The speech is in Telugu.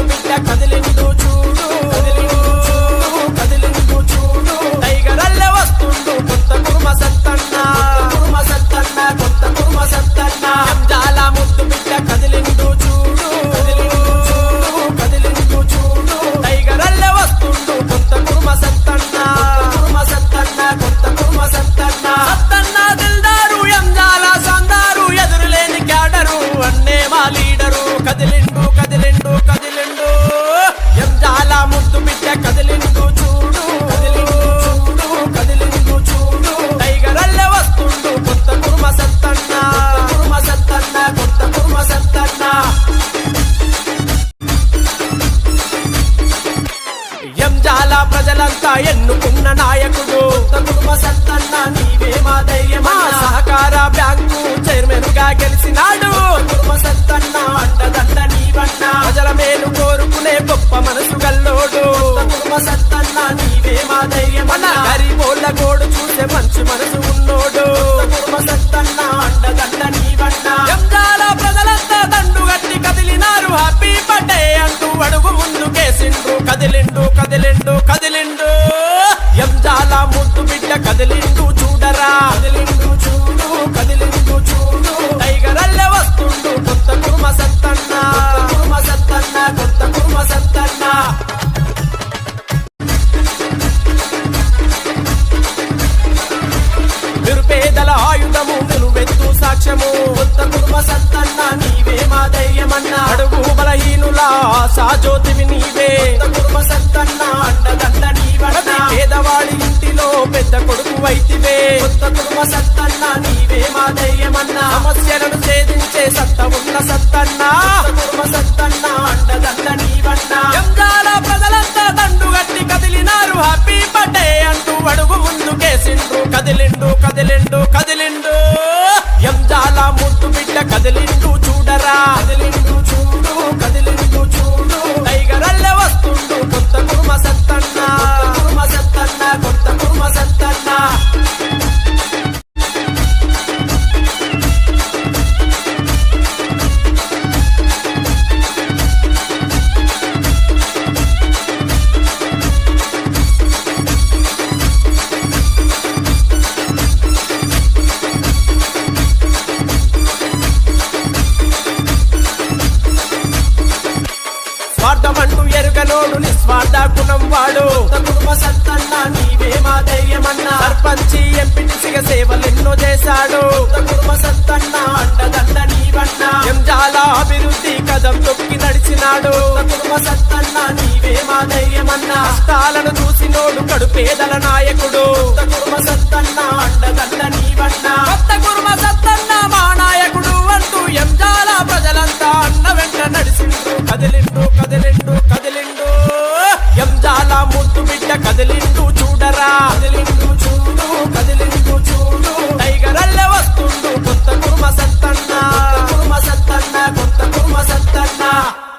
ముద్దు బిడ్డ కదిలిండు చూడు కదిలిండు చూడు టైగరల్లె వస్తుండు కొత్త కుర్మ సత్తన్న కొత్త కుర్మ సత్తన్న ఎంజాల ముద్దు బిడ్డ కదిలిండు చూడు కదిలిండు చూడు టైగరల్లె వస్తుండు కొత్త కుర్మ సత్తన్న కొత్త కుర్మ సత్తన్న సత్తన్న దిల్దారు ఎంజాల సందారు ఎదురులేని క్యాడరు అన్నే మా లీడరు కదిలిండు కదిలిండు కదిలిండు ఎంజాల ముద్దు బిడ్డ కదిలిండు చూడు కదిలిండు చూడు టైగరల్లె వస్తుండు కొత్త కుర్మ సత్తన్న కొత్త కుర్మ సత్తన్న ఎంజాల ప్రజలంతా ఎన్నుకున్న నాయకుడు కొత్త కుర్మ సత్తన్న నీవే మా ధైర్యమా సహకార బ్యాంకు చైర్మన్ గా గెలిచినాడు కుర్మ సత్తన్న అండదండ నీవన్న ప్రజల మేలు కోరుకునే గొప్ప మనసు గల్లోడు కుర్మ సత్తన్న నీవే మా ధైర్యమన్న గరీబోళ్ళ గోడు చూసే మంచి మనసు ఉన్నోడు కుర్మ సత్తన్న అండదండ నీవన్న ఎంజాల ప్రజలంతా దండు గట్టి కదిలినారు హ్యాపీ బర్త్డే అంటూ అడుగు ముందుకేసిండ్రు కదిలిండు కదిలిండు కదిలిండు ఎంజాల ముద్దు బిడ్డ కదిలిండు చూడరా కదిలిండు చూడు కదిలిండు చూడు టైగరల్లె వస్తుండు కొత్త కుర్మ సత్తన్న కొత్త కుర్మ సత్తన్న నిరుపేదల ఆయుధము నిలువెత్తు సాక్ష్యము కొత్త కుర్మ సత్తన్న నీవే మా ధైర్యమన్న అడుగు బలహీనుల ఆశాజ్యోతివి నీవే కొత్త కుర్మ సత్తన్న అండదండ నీవన్న పేదవాడి ఇంటిలో పెద్ద కొడుకు వైతివే కొత్త కుర్మ సత్తన్న నీవే మా ధైర్యమన్న సమస్యలను ఛేదించే సత్త ఉన్న సత్తన్న కుర్మ సత్తన్న అండదండ నీవన్న ఎంజాల ప్రజలంతా దండు గట్టి కదిలినారు హ్యాపీ బర్త్డే అంటూ అడుగు ముందుకేసిండ్రు కదిలిండు కదిలిండు కదిలిండు ఎంజాల ముద్దు బిడ్డ కదిలిండు చూడరా కదిలిండు చూడు కదిలిండు చూడు టైగరల్లె వస్తుండు కొత్త కుర్మ సత్తన్న కొత్త కుర్మ సత్తన్న స్వార్థమంటూ ఎరుగనోడు నిస్వార్థ గుణం వాడు కుర్మ సత్తన్న నీవే మా ధైర్యమన్న సర్పంచి ఎంపీటీసీగా సేవలెన్నో చేశాడు కుర్మ సత్తన్న అండదండ నీవన్న ఎంజాల అభివృద్ధి కదం తొక్కి నడిచినాడు కుర్మ సత్తన్న నీవే మా ధైర్యమన్న కష్టాలను చూసినోడు కడు పేదల నాయకుడు